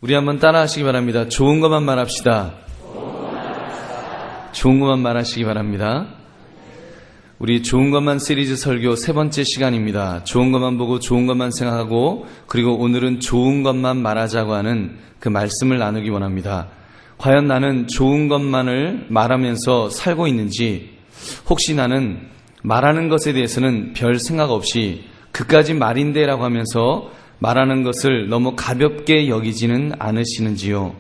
우리 한번 따라 하시기 바랍니다. 좋은 것만 말합시다. 좋은 것만 말하시기 바랍니다. 우리 좋은 것만 시리즈 설교 세 번째 시간입니다. 좋은 것만 보고 좋은 것만 생각하고, 그리고 오늘은 좋은 것만 말하자고 하는 그 말씀을 나누기 원합니다. 과연 나는 좋은 것만을 말하면서 살고 있는지, 혹시 나는 말하는 것에 대해서는 별 생각 없이 그까지 말인데 라고 하면서 말하는 것을 너무 가볍게 여기지는 않으시는지요?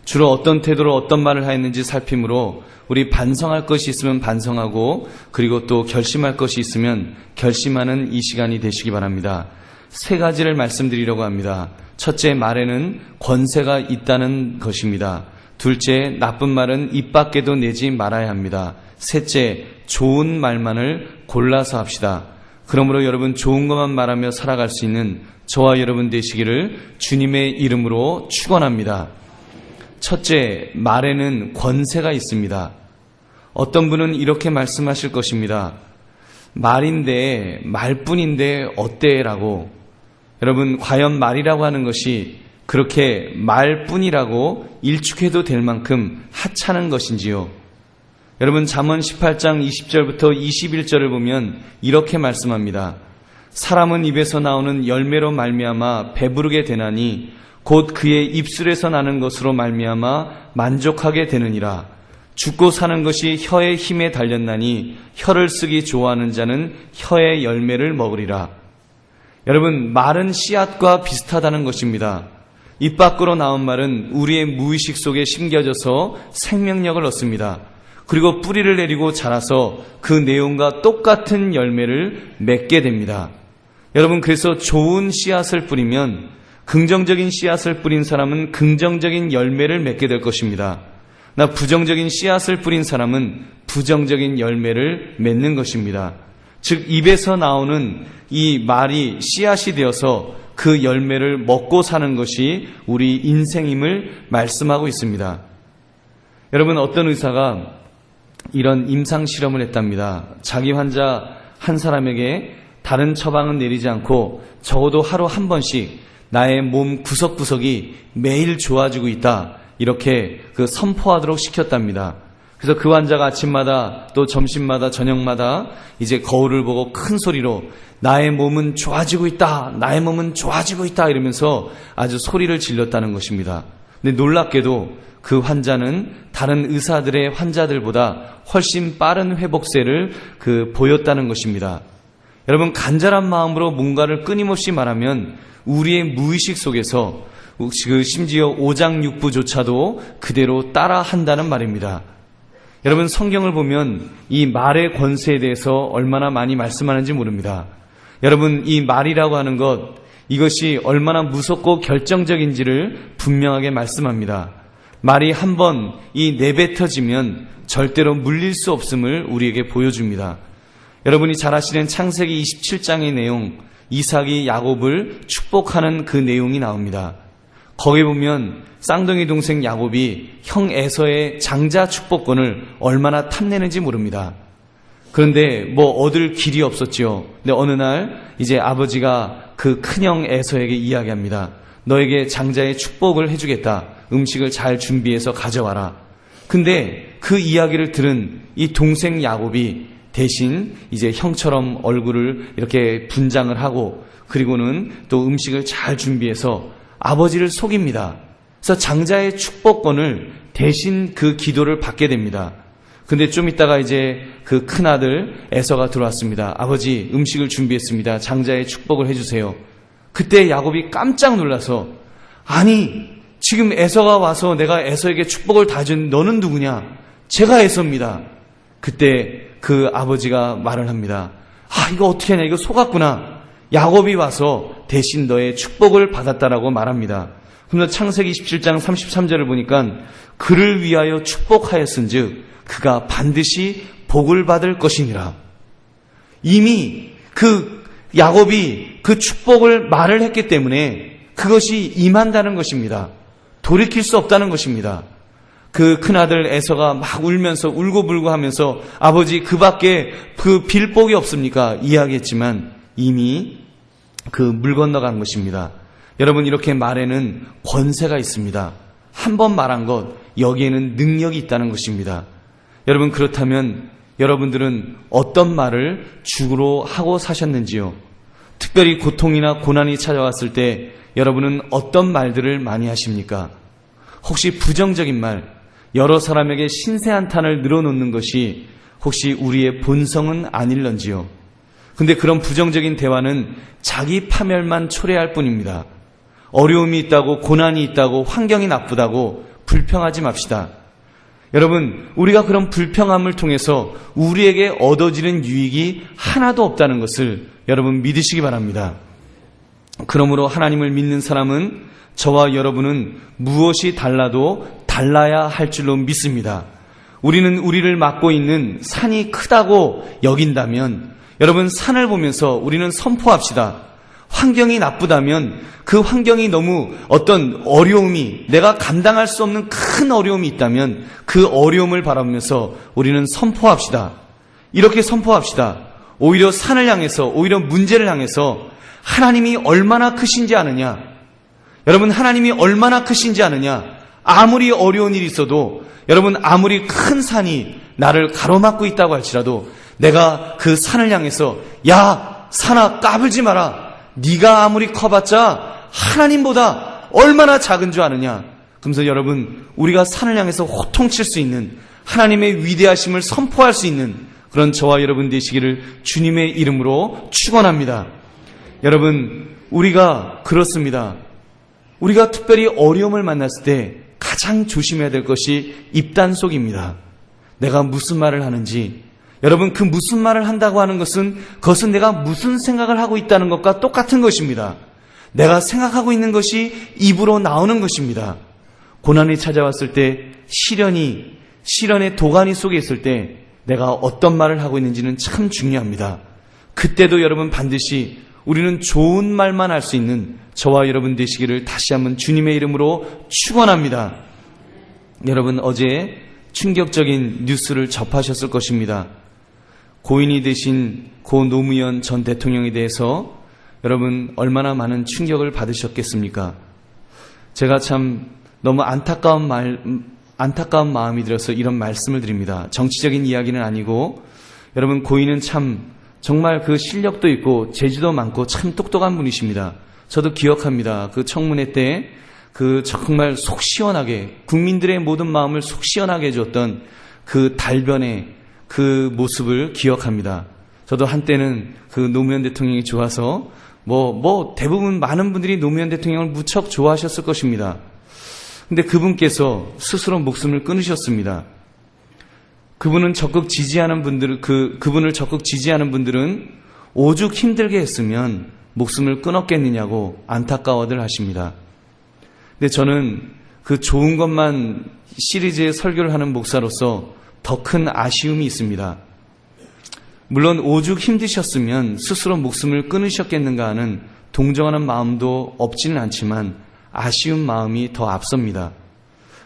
주로 어떤 태도로 어떤 말을 하였는지 살핌으로 우리 반성할 것이 있으면 반성하고, 그리고 또 결심할 것이 있으면 결심하는 이 시간이 되시기 바랍니다. 세 가지를 말씀드리려고 합니다. 첫째, 말에는 권세가 있다는 것입니다. 둘째, 나쁜 말은 입 밖에도 내지 말아야 합니다. 셋째, 좋은 말만을 골라서 합시다. 그러므로 여러분, 좋은 것만 말하며 살아갈 수 있는 저와 여러분 되시기를 주님의 이름으로 축원합니다. 첫째, 말에는 권세가 있습니다. 어떤 분은 이렇게 말씀하실 것입니다. 말인데, 말뿐인데 어때? 라고. 여러분, 과연 말이라고 하는 것이 그렇게 말뿐이라고 일축해도 될 만큼 하찮은 것인지요? 여러분, 잠언 18장 20절부터 21절을 보면 이렇게 말씀합니다. 사람은 입에서 나오는 열매로 말미암아 배부르게 되나니 곧 그의 입술에서 나는 것으로 말미암아 만족하게 되느니라. 죽고 사는 것이 혀의 힘에 달렸나니 혀를 쓰기 좋아하는 자는 혀의 열매를 먹으리라. 여러분, 말은 씨앗과 비슷하다는 것입니다. 입 밖으로 나온 말은 우리의 무의식 속에 심겨져서 생명력을 얻습니다. 그리고 뿌리를 내리고 자라서 그 내용과 똑같은 열매를 맺게 됩니다. 여러분, 그래서 좋은 씨앗을 뿌리면, 긍정적인 씨앗을 뿌린 사람은 긍정적인 열매를 맺게 될 것입니다. 나 부정적인 씨앗을 뿌린 사람은 부정적인 열매를 맺는 것입니다. 즉, 입에서 나오는 이 말이 씨앗이 되어서 그 열매를 먹고 사는 것이 우리 인생임을 말씀하고 있습니다. 여러분, 어떤 의사가 이런 임상실험을 했답니다. 자기 환자 한 사람에게 다른 처방은 내리지 않고 적어도 하루 한 번씩 나의 몸 구석구석이 매일 좋아지고 있다, 이렇게 선포하도록 시켰답니다. 그래서 그 환자가 아침마다 또 점심마다 저녁마다 이제 거울을 보고 큰 소리로 나의 몸은 좋아지고 있다, 나의 몸은 좋아지고 있다 이러면서 아주 소리를 질렀다는 것입니다. 근데 놀랍게도 그 환자는 다른 의사들의 환자들보다 훨씬 빠른 회복세를 보였다는 것입니다. 여러분, 간절한 마음으로 뭔가를 끊임없이 말하면 우리의 무의식 속에서 심지어 오장육부조차도 그대로 따라 한다는 말입니다. 여러분, 성경을 보면 이 말의 권세에 대해서 얼마나 많이 말씀하는지 모릅니다. 여러분, 이 말이라고 하는 것, 이것이 얼마나 무섭고 결정적인지를 분명하게 말씀합니다. 말이 한번 내뱉어지면 절대로 물릴 수 없음을 우리에게 보여줍니다. 여러분이 잘 아시는 창세기 27장의 내용, 이삭이 야곱을 축복하는 그 내용이 나옵니다. 거기 보면 쌍둥이 동생 야곱이 형 에서의 장자 축복권을 얼마나 탐내는지 모릅니다. 그런데 얻을 길이 없었죠. 근데 어느 날 이제 아버지가 그 큰형 에서에게 이야기합니다. 너에게 장자의 축복을 해주겠다. 음식을 잘 준비해서 가져와라. 근데 그 이야기를 들은 이 동생 야곱이 대신 이제 형처럼 얼굴을 이렇게 분장을 하고, 그리고는 또 음식을 잘 준비해서 아버지를 속입니다. 그래서 장자의 축복권을 대신 그 기도를 받게 됩니다. 근데 좀 있다가 이제 그 큰아들 에서가 들어왔습니다. 아버지, 음식을 준비했습니다. 장자의 축복을 해주세요. 그때 야곱이 깜짝 놀라서, 아니, 지금 에서가 와서 내가 에서에게 축복을 다 준 너는 누구냐? 제가 에서입니다. 그때 그 아버지가 말을 합니다. 이거 어떻게 하냐, 이거 속았구나. 야곱이 와서 대신 너의 축복을 받았다라고 말합니다. 그러면 창세기 27장 33절을 보니까 그를 위하여 축복하였은즉 그가 반드시 복을 받을 것이니라. 이미 그 야곱이 그 축복을 말을 했기 때문에 그것이 임한다는 것입니다. 돌이킬 수 없다는 것입니다. 그 큰아들 에서가 막 울면서 울고불고 하면서 아버지, 그 밖에 빌 복이 없습니까? 이야기했지만 이미 물 건너간 것입니다. 여러분, 이렇게 말에는 권세가 있습니다. 한 번 말한 것, 여기에는 능력이 있다는 것입니다. 여러분, 그렇다면 여러분들은 어떤 말을 주로 하고 사셨는지요? 특별히 고통이나 고난이 찾아왔을 때 여러분은 어떤 말들을 많이 하십니까? 혹시 부정적인 말, 여러 사람에게 신세한탄을 늘어놓는 것이 혹시 우리의 본성은 아닐런지요? 근데 그런 부정적인 대화는 자기 파멸만 초래할 뿐입니다. 어려움이 있다고, 고난이 있다고, 환경이 나쁘다고 불평하지 맙시다. 여러분, 우리가 그런 불평함을 통해서 우리에게 얻어지는 유익이 하나도 없다는 것을 여러분 믿으시기 바랍니다. 그러므로 하나님을 믿는 사람은 저와 여러분은 무엇이 달라도 달라야 할 줄로 믿습니다. 우리는 우리를 맡고 있는 산이 크다고 여긴다면 여러분, 산을 보면서 우리는 선포합시다. 환경이 나쁘다면 그 환경이 너무 어떤 어려움이, 내가 감당할 수 없는 큰 어려움이 있다면 그 어려움을 바라보면서 우리는 선포합시다. 이렇게 선포합시다. 오히려 산을 향해서, 오히려 문제를 향해서 하나님이 얼마나 크신지 아느냐? 여러분, 하나님이 얼마나 크신지 아느냐? 아무리 어려운 일이 있어도, 여러분, 아무리 큰 산이 나를 가로막고 있다고 할지라도 내가 그 산을 향해서, 야, 산아, 까불지 마라. 네가 아무리 커봤자 하나님보다 얼마나 작은 줄 아느냐? 그러면서 여러분, 우리가 산을 향해서 호통칠 수 있는, 하나님의 위대하심을 선포할 수 있는 그런 저와 여러분 되시기를 주님의 이름으로 축원합니다. 여러분, 우리가 그렇습니다. 우리가 특별히 어려움을 만났을 때 가장 조심해야 될 것이 입단속입니다. 내가 무슨 말을 하는지, 여러분, 그 무슨 말을 한다고 하는 것은 그것은 내가 무슨 생각을 하고 있다는 것과 똑같은 것입니다. 내가 생각하고 있는 것이 입으로 나오는 것입니다. 고난이 찾아왔을 때, 시련의 도가니 속에 있을 때 내가 어떤 말을 하고 있는지는 참 중요합니다. 그때도 여러분 반드시 우리는 좋은 말만 할 수 있는 저와 여러분 되시기를 다시 한번 주님의 이름으로 축원합니다. 여러분, 어제 충격적인 뉴스를 접하셨을 것입니다. 고인이 되신 고 노무현 전 대통령에 대해서 여러분 얼마나 많은 충격을 받으셨겠습니까? 제가 참 너무 안타까운 마음이 들어서 이런 말씀을 드립니다. 정치적인 이야기는 아니고, 여러분, 고인은 참 정말 그 실력도 있고 재주도 많고 참 똑똑한 분이십니다. 저도 기억합니다. 그 청문회 때 그 정말 속 시원하게, 국민들의 모든 마음을 속 시원하게 해줬던 그 달변의 그 모습을 기억합니다. 저도 한때는 그 노무현 대통령이 좋아서 대부분 많은 분들이 노무현 대통령을 무척 좋아하셨을 것입니다. 근데 그분께서 스스로 목숨을 끊으셨습니다. 그분을 적극 지지하는 분들은 오죽 힘들게 했으면 목숨을 끊었겠느냐고 안타까워들 하십니다. 근데 저는 그 좋은 것만 시리즈의 설교를 하는 목사로서 더 큰 아쉬움이 있습니다. 물론 오죽 힘드셨으면 스스로 목숨을 끊으셨겠는가 하는 동정하는 마음도 없지는 않지만 아쉬운 마음이 더 앞섭니다.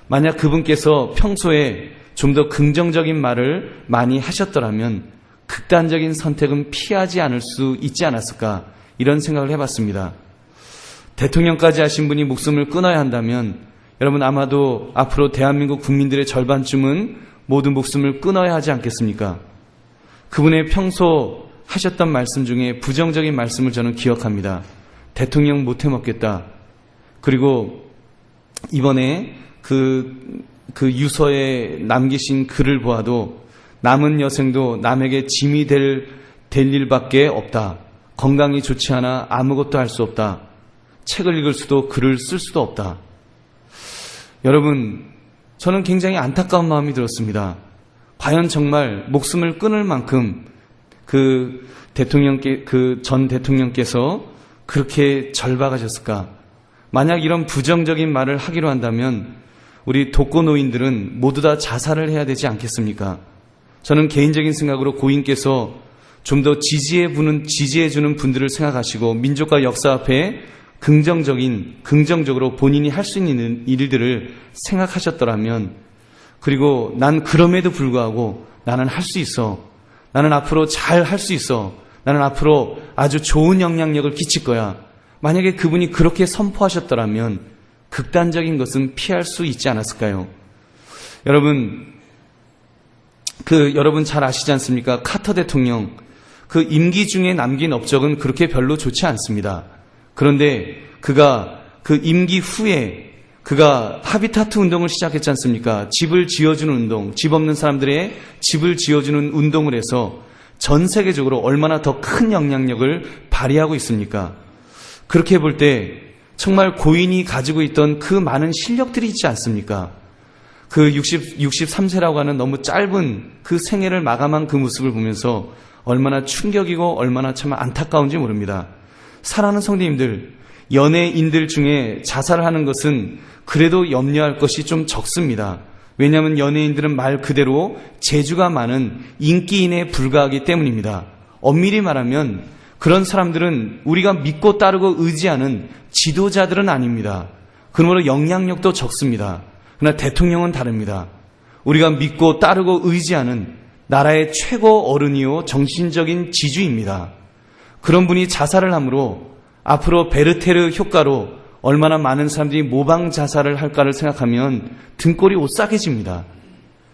만약 그분께서 평소에 좀 더 긍정적인 말을 많이 하셨더라면 극단적인 선택은 피하지 않을 수 있지 않았을까, 이런 생각을 해봤습니다. 대통령까지 하신 분이 목숨을 끊어야 한다면 여러분, 아마도 앞으로 대한민국 국민들의 절반쯤은 모두 목숨을 끊어야 하지 않겠습니까? 그분의 평소 하셨던 말씀 중에 부정적인 말씀을 저는 기억합니다. 대통령 못 해먹겠다. 그리고 이번에 그 유서에 남기신 글을 보아도 남은 여생도 남에게 짐이 될 일밖에 없다. 건강이 좋지 않아 아무것도 할 수 없다. 책을 읽을 수도 글을 쓸 수도 없다. 여러분, 저는 굉장히 안타까운 마음이 들었습니다. 과연 정말 목숨을 끊을 만큼 그 전 대통령께서 그렇게 절박하셨을까? 만약 이런 부정적인 말을 하기로 한다면 우리 독거노인들은 모두 다 자살을 해야 되지 않겠습니까? 저는 개인적인 생각으로 고인께서 좀 더 지지해주는 분들을 생각하시고 민족과 역사 앞에 긍정적으로 본인이 할 수 있는 일들을 생각하셨더라면, 그리고 난 그럼에도 불구하고 나는 할 수 있어. 나는 앞으로 잘 할 수 있어. 나는 앞으로 아주 좋은 영향력을 끼칠 거야. 만약에 그분이 그렇게 선포하셨더라면 극단적인 것은 피할 수 있지 않았을까요? 여러분 잘 아시지 않습니까? 카터 대통령 그 임기 중에 남긴 업적은 그렇게 별로 좋지 않습니다. 그런데 그가 그 임기 후에 그가 하비타트 운동을 시작했지 않습니까? 집을 지어주는 운동, 집 없는 사람들의 집을 지어주는 운동을 해서 전 세계적으로 얼마나 더 큰 영향력을 발휘하고 있습니까? 그렇게 볼 때 정말 고인이 가지고 있던 그 많은 실력들이 있지 않습니까? 그 63세라고 하는 너무 짧은 그 생애를 마감한 그 모습을 보면서 얼마나 충격이고 얼마나 참 안타까운지 모릅니다. 사랑하는 성도님들, 연예인들 중에 자살을 하는 것은 그래도 염려할 것이 좀 적습니다. 왜냐하면 연예인들은 말 그대로 재주가 많은 인기인에 불과하기 때문입니다. 엄밀히 말하면 그런 사람들은 우리가 믿고 따르고 의지하는 지도자들은 아닙니다. 그러므로 영향력도 적습니다. 그러나 대통령은 다릅니다. 우리가 믿고 따르고 의지하는 나라의 최고 어른이요 정신적인 지주입니다. 그런 분이 자살을 함으로 앞으로 베르테르 효과로 얼마나 많은 사람들이 모방 자살을 할까를 생각하면 등골이 오싹해집니다.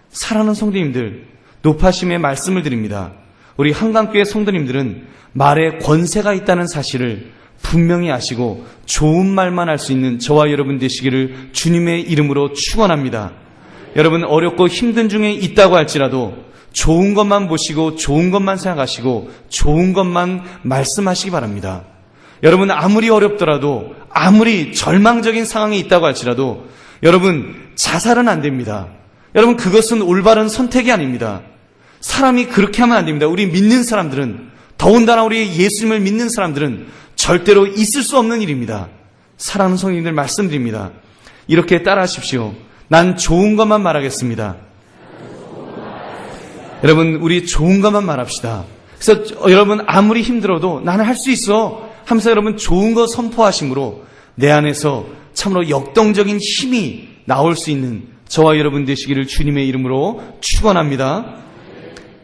사랑하는 성도님들, 높아심의 말씀을 드립니다. 우리 한강교회 성도님들은 말에 권세가 있다는 사실을 분명히 아시고 좋은 말만 할 수 있는 저와 여러분 되시기를 주님의 이름으로 축원합니다. 여러분 어렵고 힘든 중에 있다고 할지라도 좋은 것만 보시고 좋은 것만 생각하시고 좋은 것만 말씀하시기 바랍니다. 여러분 아무리 어렵더라도 아무리 절망적인 상황에 있다고 할지라도 여러분 자살은 안 됩니다. 여러분 그것은 올바른 선택이 아닙니다. 사람이 그렇게 하면 안 됩니다. 우리 믿는 사람들은, 더군다나 우리 예수님을 믿는 사람들은 절대로 있을 수 없는 일입니다. 사랑하는 성도님들 말씀드립니다. 이렇게 따라하십시오. 난 좋은 것만 말하겠습니다. 여러분 우리 좋은 것만 말합시다. 그래서 여러분 아무리 힘들어도 나는 할 수 있어 하면서 여러분 좋은 거 선포하심으로 내 안에서 참으로 역동적인 힘이 나올 수 있는 저와 여러분 되시기를 주님의 이름으로 축원합니다.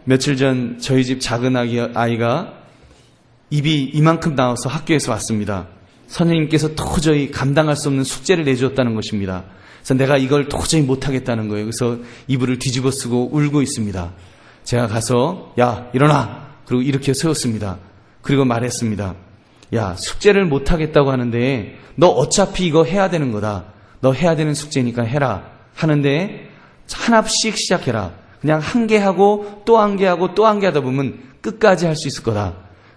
며칠 전 저희 집 작은 아이가 입이 이만큼 나와서 학교에서 왔습니다. 선생님께서 도저히 감당할 수 없는 숙제를 내주었다는 것입니다. 그래서 내가 이걸 도저히 못하겠다는 거예요. 그래서 이불을 뒤집어 쓰고 울고 있습니다. 제가 가서 야 일어나, 그리고 이렇게 세웠습니다. 그리고 말했습니다. 야 숙제를 못하겠다고 하는데 너 어차피 이거 해야 되는 거다. 너 해야 되는 숙제니까 해라 하는데 하나씩 시작해라. 그냥 한 개 하고 또 한 개 하고 또 한 개 하다 보면 끝까지 할 수 있을 거다.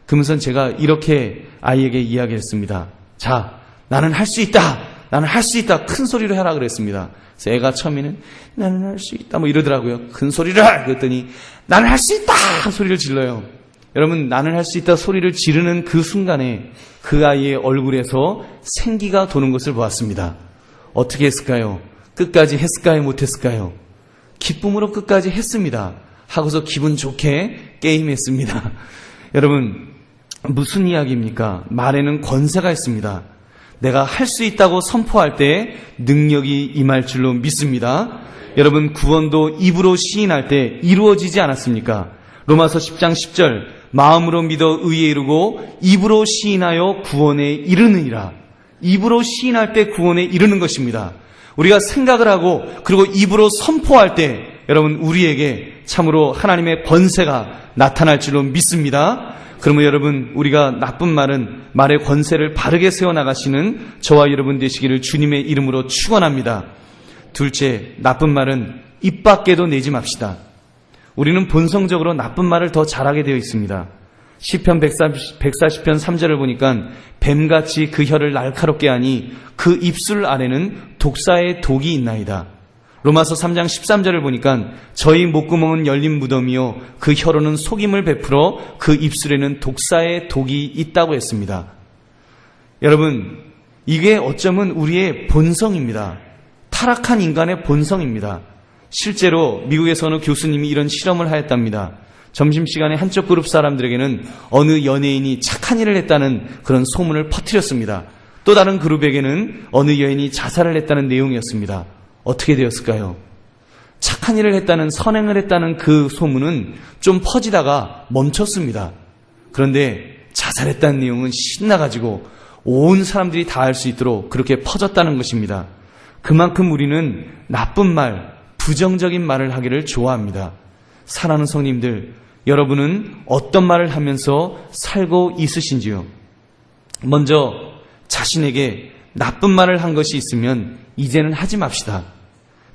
그러면서 제가 이렇게 아이에게 이야기했습니다. 자, 나는 할 수 있다. 나는 할 수 있다. 큰 소리로 해라 그랬습니다. 그래서 애가 처음에는 나는 할 수 있다 뭐 이러더라고요. 큰 소리를 그랬더니 나는 할 수 있다 소리를 질러요. 여러분 나는 할 수 있다 소리를 지르는 그 순간에 그 아이의 얼굴에서 생기가 도는 것을 보았습니다. 어떻게 했을까요? 끝까지 했을까요? 못했을까요? 기쁨으로 끝까지 했습니다. 하고서 기분 좋게 게임했습니다. 여러분 무슨 이야기입니까? 말에는 권세가 있습니다. 내가 할 수 있다고 선포할 때 능력이 임할 줄로 믿습니다. 여러분 구원도 입으로 시인할 때 이루어지지 않았습니까? 로마서 10장 10절 마음으로 믿어 의에 이르고 입으로 시인하여 구원에 이르느니라. 입으로 시인할 때 구원에 이르는 것입니다. 우리가 생각을 하고 그리고 입으로 선포할 때 여러분 우리에게 참으로 하나님의 권세가 나타날 줄로 믿습니다. 그러면 여러분 우리가 나쁜 말은 말의 권세를 바르게 세워나가시는 저와 여러분 되시기를 주님의 이름으로 축원합니다. 둘째, 나쁜 말은 입 밖에도 내지 맙시다. 우리는 본성적으로 나쁜 말을 더 잘하게 되어 있습니다. 시편 140편 3절을 보니까 뱀같이 그 혀를 날카롭게 하니 그 입술 아래는 독사의 독이 있나이다. 로마서 3장 13절을 보니까 저희 목구멍은 열린 무덤이요 그 혀로는 속임을 베풀어 그 입술에는 독사의 독이 있다고 했습니다. 여러분 이게 어쩌면 우리의 본성입니다. 타락한 인간의 본성입니다. 실제로 미국에서 어느 교수님이 이런 실험을 하였답니다. 점심시간에 한쪽 그룹 사람들에게는 어느 연예인이 착한 일을 했다는 그런 소문을 퍼뜨렸습니다. 또 다른 그룹에게는 어느 여인이 자살을 했다는 내용이었습니다. 어떻게 되었을까요? 착한 일을 했다는, 선행을 했다는 그 소문은 좀 퍼지다가 멈췄습니다. 그런데 자살했다는 내용은 신나가지고 온 사람들이 다 알 수 있도록 그렇게 퍼졌다는 것입니다. 그만큼 우리는 나쁜 말, 부정적인 말을 하기를 좋아합니다. 사랑하는 성님들, 여러분은 어떤 말을 하면서 살고 있으신지요? 먼저 자신에게 나쁜 말을 한 것이 있으면 이제는 하지 맙시다.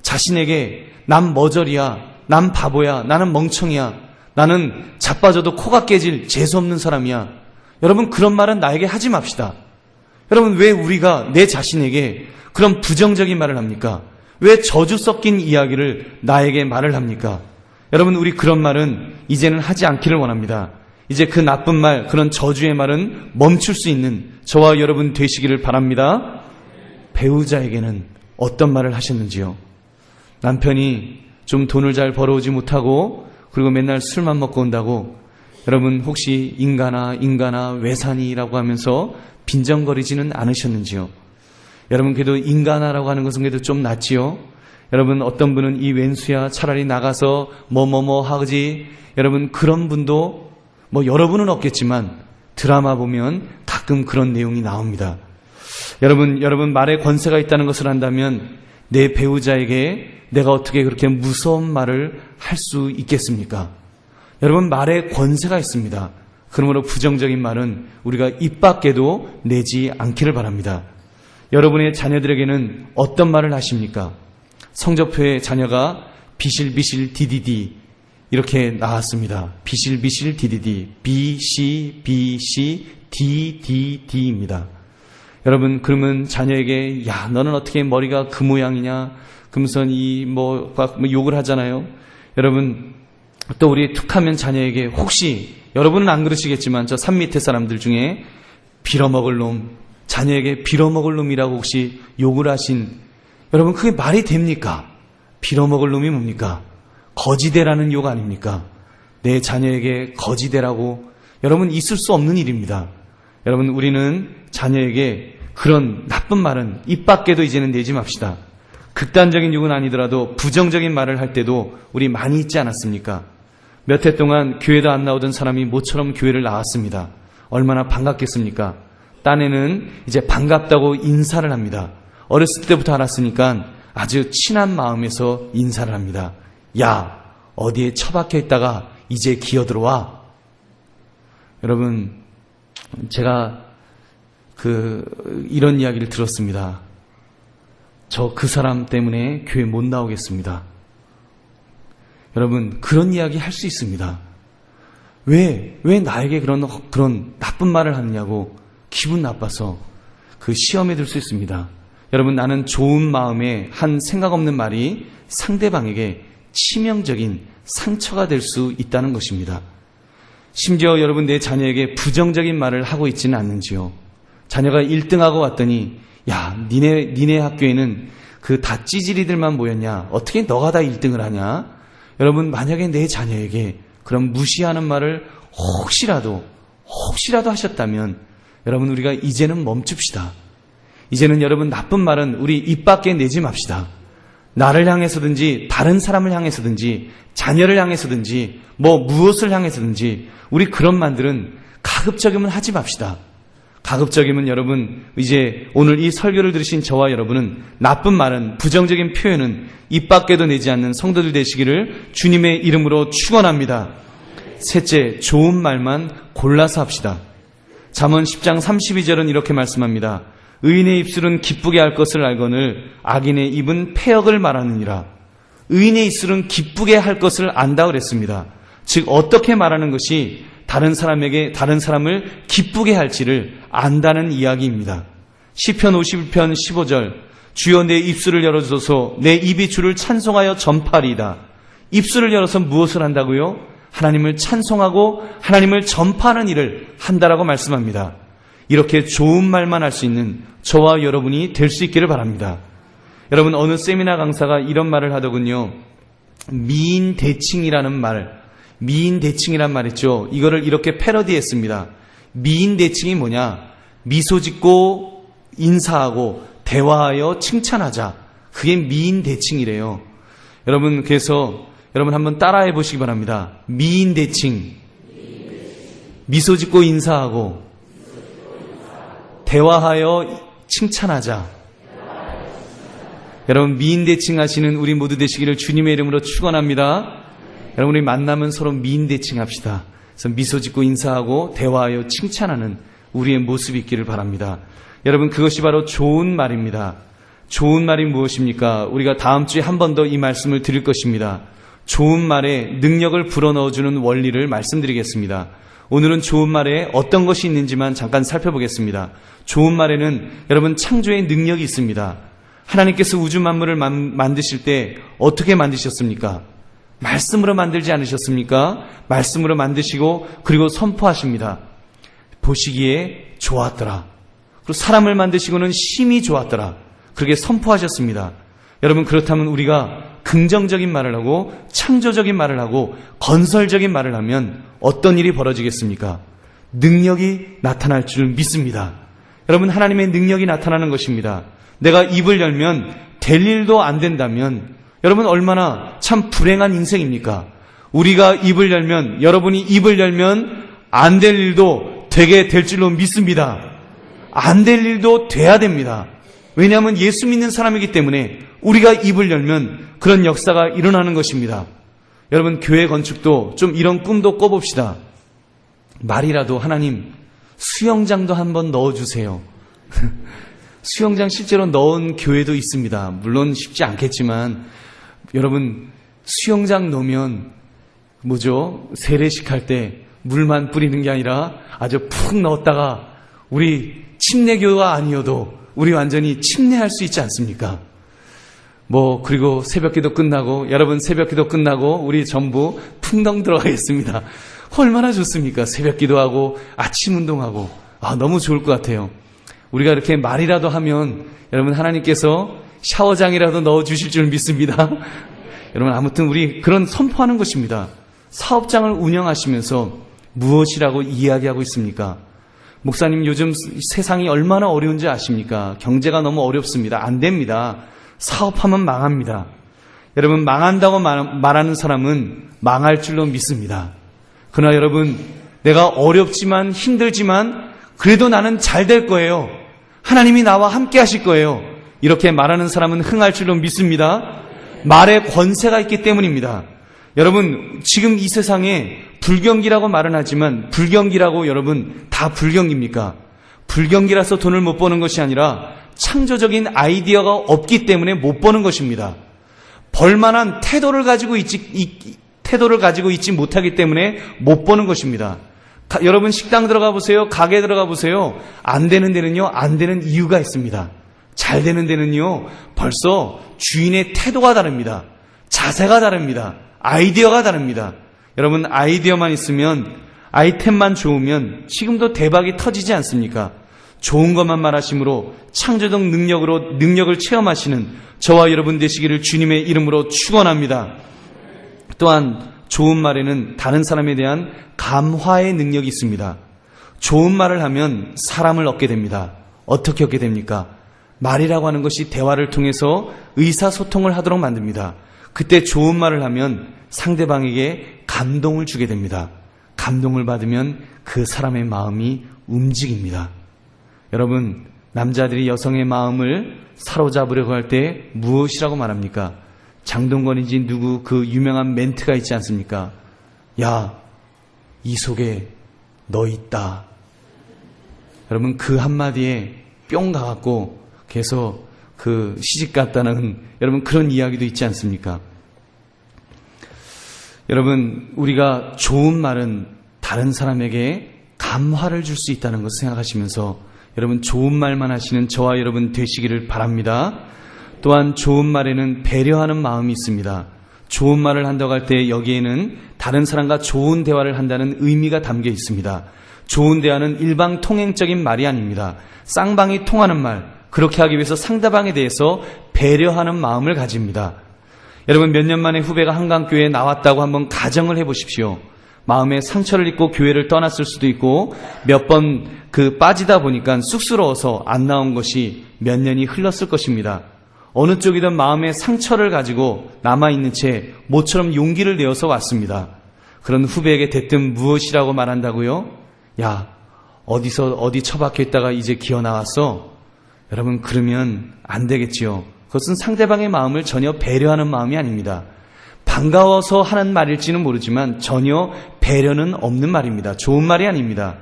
자신에게 남 머저리야, 남 바보야, 나는 멍청이야, 나는 자빠져도 코가 깨질 재수없는 사람이야. 여러분, 그런 말은 나에게 하지 맙시다. 여러분, 왜 우리가 내 자신에게 그런 부정적인 말을 합니까? 왜 저주 섞인 이야기를 나에게 말을 합니까? 여러분, 우리 그런 말은 이제는 하지 않기를 원합니다. 이제 그 나쁜 말, 그런 저주의 말은 멈출 수 있는 저와 여러분 되시기를 바랍니다. 배우자에게는 어떤 말을 하셨는지요? 남편이 좀 돈을 잘 벌어오지 못하고 그리고 맨날 술만 먹고 온다고 여러분 혹시 인간아 외산이라고 하면서 빈정거리지는 않으셨는지요? 여러분, 그래도 인간아라고 하는 것은 그래도 좀 낫지요? 여러분, 어떤 분은 이 왼수야 차라리 나가서 하지. 여러분, 그런 분도 여러분은 없겠지만 드라마 보면 가끔 그런 내용이 나옵니다. 여러분 말에 권세가 있다는 것을 안다면 내 배우자에게 내가 어떻게 그렇게 무서운 말을 할 수 있겠습니까? 여러분, 말에 권세가 있습니다. 그러므로 부정적인 말은 우리가 입 밖에도 내지 않기를 바랍니다. 여러분의 자녀들에게는 어떤 말을 하십니까? 성적표에 자녀가 비실비실 디디디 이렇게 나왔습니다. 비실비실 디디디 BC DDD입니다. 여러분, 그러면 자녀에게 야, 너는 어떻게 머리가 그 모양이냐? 그러면서 욕을 하잖아요. 여러분, 또 우리 툭하면 자녀에게 혹시 여러분은 안 그러시겠지만 저 산 밑에 사람들 중에 빌어먹을 놈, 자녀에게 빌어먹을 놈이라고 혹시 욕을 하신, 여러분, 그게 말이 됩니까? 빌어먹을 놈이 뭡니까? 거지대라는 욕 아닙니까? 내 자녀에게 거지대라고, 여러분, 있을 수 없는 일입니다. 여러분, 우리는 자녀에게 그런 나쁜 말은 입 밖에도 이제는 내지 맙시다. 극단적인 욕은 아니더라도 부정적인 말을 할 때도 우리 많이 있지 않았습니까? 몇 해 동안 교회도 안 나오던 사람이 모처럼 교회를 나왔습니다. 얼마나 반갑겠습니까? 딴에는 이제 반갑다고 인사를 합니다. 어렸을 때부터 알았으니까 아주 친한 마음에서 인사를 합니다. 야, 어디에 처박혀 있다가 이제 기어들어와. 여러분, 제가 이런 이야기를 들었습니다. 저 그 사람 때문에 교회 못 나오겠습니다. 여러분, 그런 이야기 할 수 있습니다. 왜 나에게 그런 나쁜 말을 하느냐고 기분 나빠서 그 시험에 들 수 있습니다. 여러분, 나는 좋은 마음에 한 생각 없는 말이 상대방에게 치명적인 상처가 될 수 있다는 것입니다. 심지어 여러분, 내 자녀에게 부정적인 말을 하고 있지는 않는지요? 자녀가 1등하고 왔더니 야, 니네 학교에는 그 다 찌질이들만 모였냐? 어떻게 너가 다 1등을 하냐? 여러분, 만약에 내 자녀에게 그런 무시하는 말을 혹시라도 하셨다면 여러분, 우리가 이제는 멈춥시다. 이제는 여러분, 나쁜 말은 우리 입 밖에 내지 맙시다. 나를 향해서든지 다른 사람을 향해서든지 자녀를 향해서든지 무엇을 향해서든지 우리 그런 말들은 가급적이면 하지 맙시다. 가급적이면 여러분, 이제 오늘 이 설교를 들으신 저와 여러분은 나쁜 말은, 부정적인 표현은 입 밖에도 내지 않는 성도들 되시기를 주님의 이름으로 축원합니다. 셋째, 좋은 말만 골라서 합시다. 잠언 10장 32절은 이렇게 말씀합니다. 의인의 입술은 기쁘게 할 것을 알거늘 악인의 입은 패역을 말하느니라. 의인의 입술은 기쁘게 할 것을 안다 그랬습니다. 즉, 어떻게 말하는 것이 다른 사람을 기쁘게 할지를 안다는 이야기입니다. 시편 51편 15절, 주여 내 입술을 열어주소서, 내 입이 주를 찬송하여 전파리이다. 입술을 열어서 무엇을 한다고요? 하나님을 찬송하고 하나님을 전파하는 일을 한다라고 말씀합니다. 이렇게 좋은 말만 할 수 있는 저와 여러분이 될 수 있기를 바랍니다. 여러분, 어느 세미나 강사가 이런 말을 하더군요. 미인대칭이란 말 있죠. 이거를 이렇게 패러디했습니다. 미인대칭이 뭐냐? 미소 짓고 인사하고 대화하여 칭찬하자. 그게 미인대칭이래요. 여러분, 그래서 여러분 한번 따라해 보시기 바랍니다. 미인대칭. 미소 짓고 인사하고 대화하여 칭찬하자. 여러분, 미인대칭하시는 우리 모두 되시기를 주님의 이름으로 축원합니다. 여러분, 우리 만나면 서로 미인대칭합시다. 그래서 미소 짓고 인사하고 대화하여 칭찬하는 우리의 모습이 있기를 바랍니다. 여러분, 그것이 바로 좋은 말입니다. 좋은 말이 무엇입니까? 우리가 다음 주에 한 번 더 이 말씀을 드릴 것입니다. 좋은 말에 능력을 불어넣어주는 원리를 말씀드리겠습니다. 오늘은 좋은 말에 어떤 것이 있는지만 잠깐 살펴보겠습니다. 좋은 말에는 여러분 창조의 능력이 있습니다. 하나님께서 우주 만물을 만드실 때 어떻게 만드셨습니까? 말씀으로 만들지 않으셨습니까? 말씀으로 만드시고 그리고 선포하십니다. 보시기에 좋았더라. 그리고 사람을 만드시고는 심히 좋았더라. 그렇게 선포하셨습니다. 여러분, 그렇다면 우리가 긍정적인 말을 하고 창조적인 말을 하고 건설적인 말을 하면 어떤 일이 벌어지겠습니까? 능력이 나타날 줄 믿습니다. 여러분, 하나님의 능력이 나타나는 것입니다. 내가 입을 열면 될 일도 안 된다면 여러분 얼마나 참 불행한 인생입니까? 우리가 입을 열면, 여러분이 입을 열면 안 될 일도 되게 될 줄로 믿습니다. 안 될 일도 돼야 됩니다. 왜냐하면 예수 믿는 사람이기 때문에 우리가 입을 열면 그런 역사가 일어나는 것입니다. 여러분, 교회 건축도 좀 이런 꿈도 꿔봅시다. 말이라도 하나님, 수영장도 한번 넣어주세요. 수영장 실제로 넣은 교회도 있습니다. 물론 쉽지 않겠지만 여러분, 수영장 넣으면 세례식 할 때 물만 뿌리는 게 아니라 아주 푹 넣었다가 우리 침례교가 아니어도 우리 완전히 침례할 수 있지 않습니까? 그리고 새벽기도 끝나고, 여러분 새벽기도 끝나고 우리 전부 풍덩 들어가겠습니다. 얼마나 좋습니까? 새벽기도하고 아침 운동하고 너무 좋을 것 같아요. 우리가 이렇게 말이라도 하면 여러분 하나님께서 샤워장이라도 넣어주실 줄 믿습니다. 여러분, 아무튼 우리 그런 선포하는 것입니다. 사업장을 운영하시면서 무엇이라고 이야기하고 있습니까? 목사님, 요즘 세상이 얼마나 어려운지 아십니까? 경제가 너무 어렵습니다. 안 됩니다. 사업하면 망합니다. 여러분, 망한다고 말하는 사람은 망할 줄로 믿습니다. 그러나 여러분, 내가 어렵지만 힘들지만 그래도 나는 잘 될 거예요. 하나님이 나와 함께 하실 거예요. 이렇게 말하는 사람은 흥할 줄로 믿습니다. 말에 권세가 있기 때문입니다. 여러분, 지금 이 세상에 불경기라고 말은 하지만 불경기라고 여러분 다 불경기입니까? 불경기라서 돈을 못 버는 것이 아니라 창조적인 아이디어가 없기 때문에 못 버는 것입니다. 벌만한 태도를 가지고 있지 못하기 때문에 못 버는 것입니다. 여러분, 식당 들어가 보세요. 가게 들어가 보세요. 안 되는 데는요, 안 되는 이유가 있습니다. 잘 되는 데는요, 벌써 주인의 태도가 다릅니다. 자세가 다릅니다. 아이디어가 다릅니다. 여러분, 아이디어만 있으면, 아이템만 좋으면 지금도 대박이 터지지 않습니까? 좋은 것만 말하심으로 창조적 능력을 체험하시는 저와 여러분 되시기를 주님의 이름으로 축원합니다. 또한 좋은 말에는 다른 사람에 대한 감화의 능력이 있습니다. 좋은 말을 하면 사람을 얻게 됩니다. 어떻게 얻게 됩니까? 말이라고 하는 것이 대화를 통해서 의사소통을 하도록 만듭니다. 그때 좋은 말을 하면 상대방에게 감동을 주게 됩니다. 감동을 받으면 그 사람의 마음이 움직입니다. 여러분, 남자들이 여성의 마음을 사로잡으려고 할 때 무엇이라고 말합니까? 장동건인지 누구 그 유명한 멘트가 있지 않습니까? 야, 이 속에 너 있다. 여러분, 그 한마디에 뿅 가갖고 계속 그 시집 갔다는 여러분 그런 이야기도 있지 않습니까? 여러분, 우리가 좋은 말은 다른 사람에게 감화를 줄 수 있다는 것을 생각하시면서 여러분 좋은 말만 하시는 저와 여러분 되시기를 바랍니다. 또한 좋은 말에는 배려하는 마음이 있습니다. 좋은 말을 한다고 할 때 여기에는 다른 사람과 좋은 대화를 한다는 의미가 담겨 있습니다. 좋은 대화는 일방통행적인 말이 아닙니다. 쌍방이 통하는 말, 그렇게 하기 위해서 상대방에 대해서 배려하는 마음을 가집니다. 여러분, 몇 년 만에 후배가 한강교회에 나왔다고 한번 가정을 해보십시오. 마음에 상처를 입고 교회를 떠났을 수도 있고 몇 번 빠지다 보니까 쑥스러워서 안 나온 것이 몇 년이 흘렀을 것입니다. 어느 쪽이든 마음에 상처를 가지고 남아있는 채 모처럼 용기를 내어서 왔습니다. 그런 후배에게 대뜸 무엇이라고 말한다고요? 야, 어디 처박혀 있다가 이제 기어 나왔어? 여러분, 그러면 안 되겠지요. 그것은 상대방의 마음을 전혀 배려하는 마음이 아닙니다. 반가워서 하는 말일지는 모르지만 전혀 배려는 없는 말입니다. 좋은 말이 아닙니다.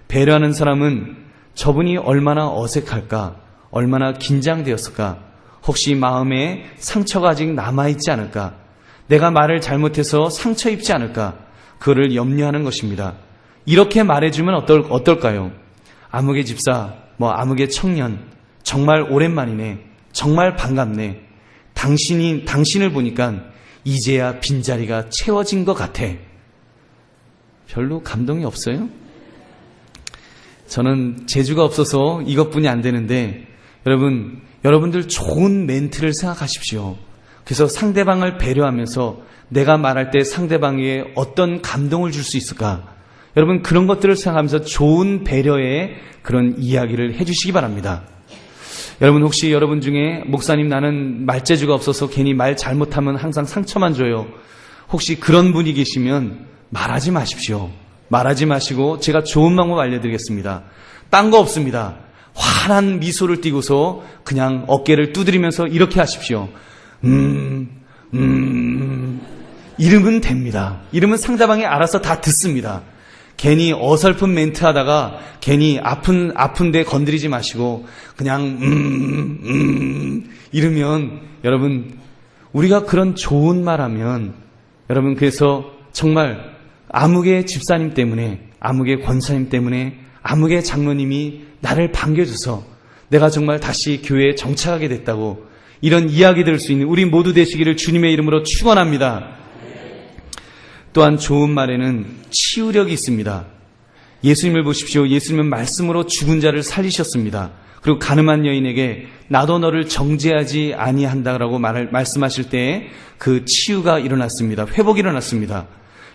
배려하는 사람은 저분이 얼마나 어색할까, 얼마나 긴장되었을까, 혹시 마음에 상처가 아직 남아있지 않을까, 내가 말을 잘못해서 상처 입지 않을까, 그거를 염려하는 것입니다. 이렇게 말해주면 어떨까요? 아무개 집사, 아무개 청년, 정말 오랜만이네, 정말 반갑네, 당신을 보니까 이제야 빈자리가 채워진 것 같아. 별로 감동이 없어요? 저는 재주가 없어서 이것뿐이 안 되는데, 여러분들 좋은 멘트를 생각하십시오. 그래서 상대방을 배려하면서 내가 말할 때 상대방에게 어떤 감동을 줄 수 있을까? 여러분, 그런 것들을 생각하면서 좋은 배려의 그런 이야기를 해주시기 바랍니다. 여러분, 혹시 여러분 중에 목사님 나는 말재주가 없어서 괜히 말 잘못하면 항상 상처만 줘요. 혹시 그런 분이 계시면 말하지 마십시오. 말하지 마시고 제가 좋은 방법 알려드리겠습니다. 딴 거 없습니다. 환한 미소를 띠고서 그냥 어깨를 두드리면서 이렇게 하십시오. 이러면 됩니다. 이러면 상대방이 알아서 다 듣습니다. 괜히 어설픈 멘트 하다가 괜히 아픈데 건드리지 마시고 그냥 이러면 여러분, 우리가 그런 좋은 말 하면 여러분, 그래서 정말 아무개 집사님 때문에, 아무개 권사님 때문에, 아무개 장로님이 나를 반겨줘서 내가 정말 다시 교회에 정착하게 됐다고 이런 이야기 들을 수 있는 우리 모두 되시기를 주님의 이름으로 축원합니다. 또한 좋은 말에는 치유력이 있습니다. 예수님을 보십시오. 예수님은 말씀으로 죽은 자를 살리셨습니다. 그리고 가늠한 여인에게 나도 너를 정죄하지 아니한다라고 말씀하실 때에 그 치유가 일어났습니다. 회복이 일어났습니다.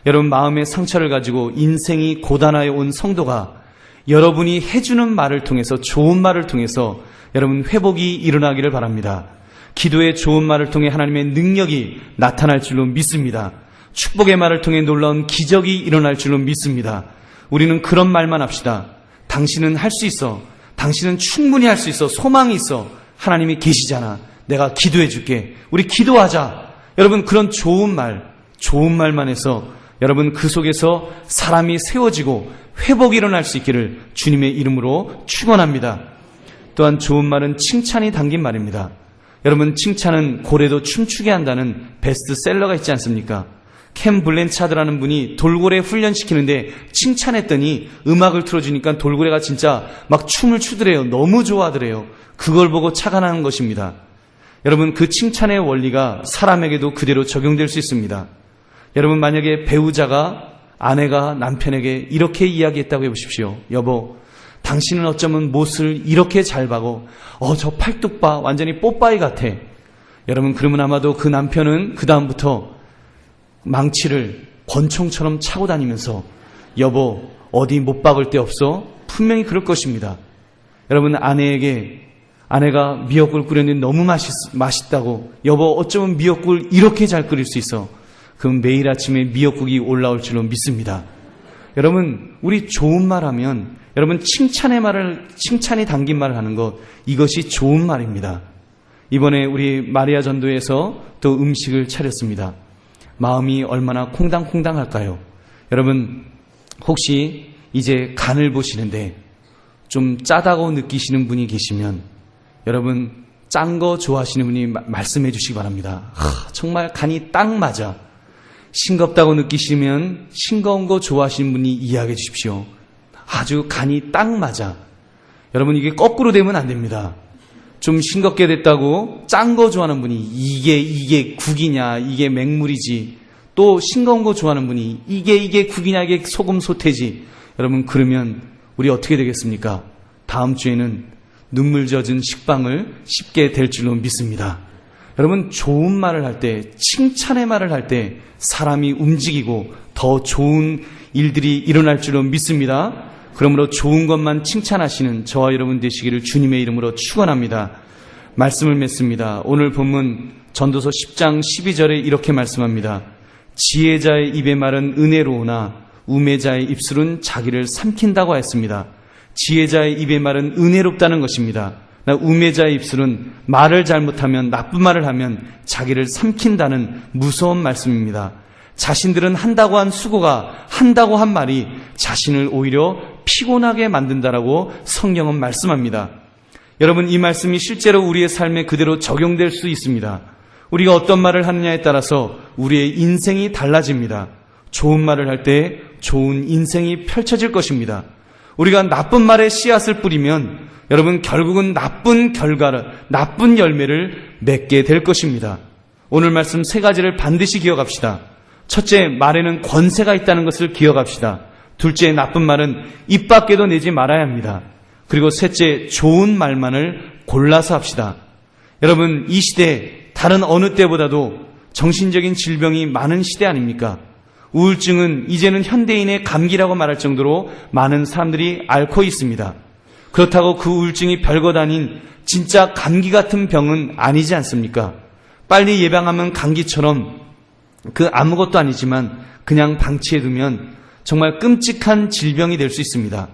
여러분, 마음의 상처를 가지고 인생이 고단하여 온 성도가 여러분이 해주는 말을 통해서, 좋은 말을 통해서 여러분 회복이 일어나기를 바랍니다. 기도의 좋은 말을 통해 하나님의 능력이 나타날 줄로 믿습니다. 축복의 말을 통해 놀라운 기적이 일어날 줄로 믿습니다. 우리는 그런 말만 합시다. 당신은 할 수 있어. 당신은 충분히 할 수 있어. 소망이 있어. 하나님이 계시잖아. 내가 기도해 줄게. 우리 기도하자. 여러분, 그런 좋은 말만 해서 여러분 그 속에서 사람이 세워지고 회복이 일어날 수 있기를 주님의 이름으로 축원합니다. 또한 좋은 말은 칭찬이 담긴 말입니다. 여러분, 칭찬은 고래도 춤추게 한다는 베스트셀러가 있지 않습니까? 캠 블랜차드라는 분이 돌고래 훈련시키는데 칭찬했더니 음악을 틀어주니까 돌고래가 진짜 막 춤을 추더래요. 너무 좋아하더래요. 그걸 보고 착안하는 것입니다. 여러분, 그 칭찬의 원리가 사람에게도 그대로 적용될 수 있습니다. 여러분, 만약에 아내가 남편에게 이렇게 이야기했다고 해보십시오. 여보, 당신은 어쩌면 못을 이렇게 잘 봐고 저 팔뚝 봐, 완전히 뽀빠이 같아. 여러분, 그러면 아마도 그 남편은 그 다음부터 망치를 권총처럼 차고 다니면서 여보, 어디 못 박을 데 없어? 분명히 그럴 것입니다. 여러분, 아내가 미역국을 끓였는데 너무 맛있다고, 여보 어쩌면 미역국을 이렇게 잘 끓일 수 있어. 그럼 매일 아침에 미역국이 올라올 줄로 믿습니다. 여러분, 우리 좋은 말 하면 여러분 칭찬이 담긴 말을 하는 것, 이것이 좋은 말입니다. 이번에 우리 마리아 전도에서 또 음식을 차렸습니다. 마음이 얼마나 콩당콩당할까요? 여러분, 혹시 이제 간을 보시는데 좀 짜다고 느끼시는 분이 계시면 여러분, 짠 거 좋아하시는 분이 말씀해 주시기 바랍니다. 정말 간이 딱 맞아. 싱겁다고 느끼시면 싱거운 거 좋아하시는 분이 이야기해 주십시오. 아주 간이 딱 맞아. 여러분, 이게 거꾸로 되면 안 됩니다. 좀 싱겁게 됐다고 짠 거 좋아하는 분이 이게 국이냐, 이게 맹물이지. 또 싱거운 거 좋아하는 분이 이게 국이냐, 이게 소금 소태지. 여러분, 그러면 우리 어떻게 되겠습니까? 다음 주에는 눈물 젖은 식빵을 씹게 될 줄로 믿습니다. 여러분, 좋은 말을 할 때, 칭찬의 말을 할 때 사람이 움직이고 더 좋은 일들이 일어날 줄로 믿습니다. 그러므로 좋은 것만 칭찬하시는 저와 여러분 되시기를 주님의 이름으로 축원합니다. 말씀을 맺습니다. 오늘 본문 전도서 10장 12절에 이렇게 말씀합니다. 지혜자의 입의 말은 은혜로우나 우매자의 입술은 자기를 삼킨다고 했습니다. 지혜자의 입의 말은 은혜롭다는 것입니다. 우매자의 입술은 말을 잘못하면, 나쁜 말을 하면 자기를 삼킨다는 무서운 말씀입니다. 자신들은 한다고 한 수고가, 한다고 한 말이 자신을 오히려 피곤하게 만든다라고 성경은 말씀합니다. 여러분, 이 말씀이 실제로 우리의 삶에 그대로 적용될 수 있습니다. 우리가 어떤 말을 하느냐에 따라서 우리의 인생이 달라집니다. 좋은 말을 할 때 좋은 인생이 펼쳐질 것입니다. 우리가 나쁜 말에 씨앗을 뿌리면 여러분, 결국은 나쁜 결과를, 나쁜 열매를 맺게 될 것입니다. 오늘 말씀 세 가지를 반드시 기억합시다. 첫째, 말에는 권세가 있다는 것을 기억합시다. 둘째, 나쁜 말은 입 밖에도 내지 말아야 합니다. 그리고 셋째, 좋은 말만을 골라서 합시다. 여러분, 이 시대 다른 어느 때보다도 정신적인 질병이 많은 시대 아닙니까? 우울증은 이제는 현대인의 감기라고 말할 정도로 많은 사람들이 앓고 있습니다. 그렇다고 그 우울증이 별것 아닌 진짜 감기 같은 병은 아니지 않습니까? 빨리 예방하면 감기처럼 그 아무것도 아니지만 그냥 방치해두면 정말 끔찍한 질병이 될 수 있습니다.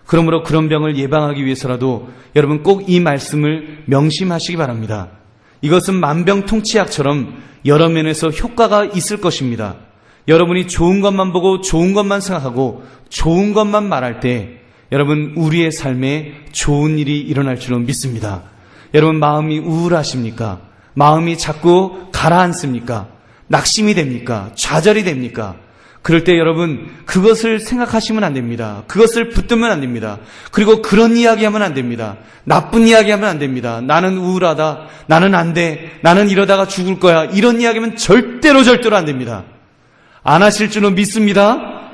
그러므로 그런 병을 예방하기 위해서라도 여러분 꼭 이 말씀을 명심하시기 바랍니다. 이것은 만병통치약처럼 여러 면에서 효과가 있을 것입니다. 여러분이 좋은 것만 보고 좋은 것만 생각하고 좋은 것만 말할 때 여러분, 우리의 삶에 좋은 일이 일어날 줄로 믿습니다. 여러분, 마음이 우울하십니까? 마음이 자꾸 가라앉습니까? 낙심이 됩니까? 좌절이 됩니까? 그럴 때 여러분, 그것을 생각하시면 안 됩니다. 그것을 붙들면 안 됩니다. 그리고 그런 이야기하면 안 됩니다. 나쁜 이야기하면 안 됩니다. 나는 우울하다. 나는 안 돼. 나는 이러다가 죽을 거야. 이런 이야기하면 절대로 안 됩니다. 안 하실 줄로 믿습니다.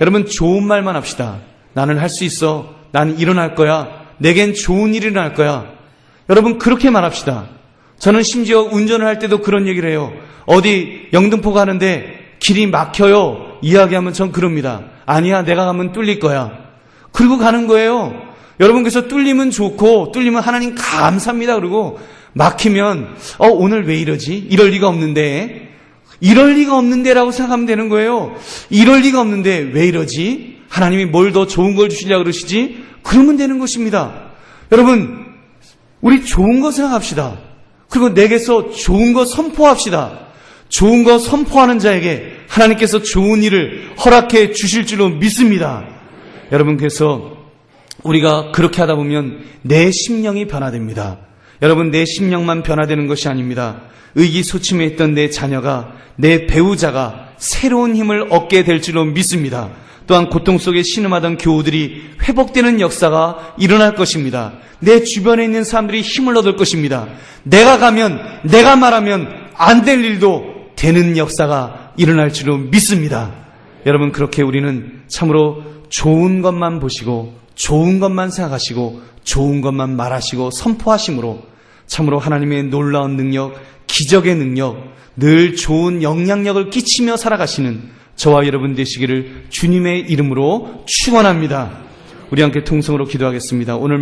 여러분, 좋은 말만 합시다. 나는 할 수 있어. 나는 일어날 거야. 내겐 좋은 일이 일어날 거야. 여러분, 그렇게 말합시다. 저는 심지어 운전을 할 때도 그런 얘기를 해요. 어디 영등포 가는데 길이 막혀요. 이야기하면 전 그럽니다. 아니야, 내가 가면 뚫릴 거야. 그리고 가는 거예요. 여러분, 그래서 뚫리면 좋고 뚫리면 하나님 감사합니다. 그러고 막히면 오늘 왜 이러지? 이럴 리가 없는데. 이럴 리가 없는데라고 생각하면 되는 거예요. 이럴 리가 없는데 왜 이러지? 하나님이 뭘 더 좋은 걸 주시려고 그러시지? 그러면 되는 것입니다. 여러분, 우리 좋은 거 생각합시다. 그리고 내게서 좋은 거 선포합시다. 좋은 거 선포하는 자에게 하나님께서 좋은 일을 허락해 주실 줄로 믿습니다. 여러분, 그래서 우리가 그렇게 하다 보면 내 심령이 변화됩니다. 여러분, 내 심령만 변화되는 것이 아닙니다. 의기소침해 있던 내 자녀가, 내 배우자가 새로운 힘을 얻게 될 줄로 믿습니다. 또한 고통 속에 신음하던 교우들이 회복되는 역사가 일어날 것입니다. 내 주변에 있는 사람들이 힘을 얻을 것입니다. 내가 가면, 내가 말하면 안 될 일도 되는 역사가 일어날 줄로 믿습니다. 여러분, 그렇게 우리는 참으로 좋은 것만 보시고 좋은 것만 생각하시고 좋은 것만 말하시고 선포하심으로 참으로 하나님의 놀라운 능력, 기적의 능력, 늘 좋은 영향력을 끼치며 살아가시는 저와 여러분 되시기를 주님의 이름으로 축원합니다. 우리 함께 통성으로 기도하겠습니다. 오늘